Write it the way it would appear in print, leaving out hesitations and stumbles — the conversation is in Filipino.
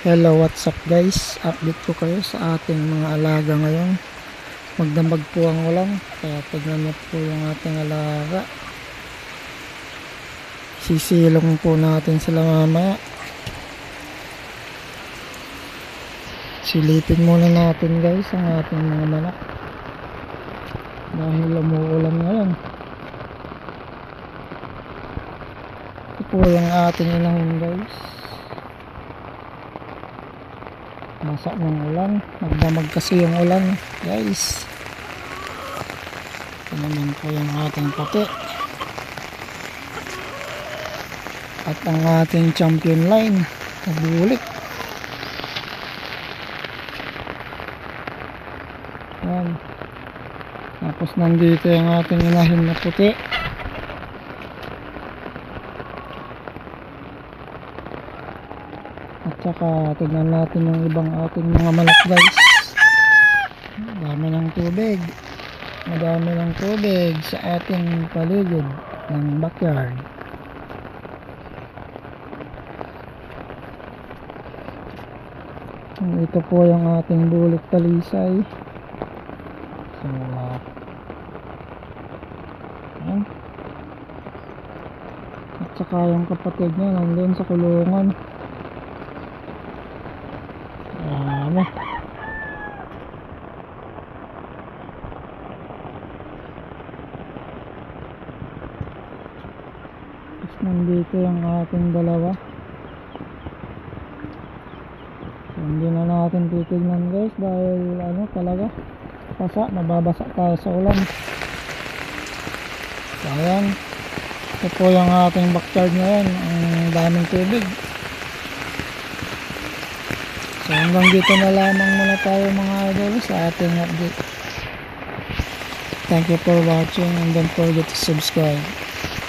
Hello, what's up guys? Update ko kayo sa ating mga alaga ngayon. Magdamag po ang ulan, kaya tignan niyo po yung ating alaga. Sisilong po natin sila mamaya. Silipin muna natin guys ang ating mga manok dahil umuulan ngayon. Ito po yung ating inahin guys. Nasa ng ulan, magdamag kasi yung ulan guys. Ito naman po yung ating puti at ang ating champion line nabulik. Yan. Tapos nandito yung ating inahin na puti. At saka tignan natin yung ibang ating mga manok guys. Madami ng tubig sa ating paligid ng backyard. Ito po yung ating bulik talisay. So yan. At saka yung kapatid niya nandun sa kulungan. Tapos nandito yung ating dalawa. So, hindi na natin titignan guys dahil talaga mababasa tayo sa ulan. So ayan, ito po yung ating backyard ngayon, ang daming tubig. So hanggang dito na lamang muna tayo mga idol sa ating update. Thank you for watching and don't forget to subscribe.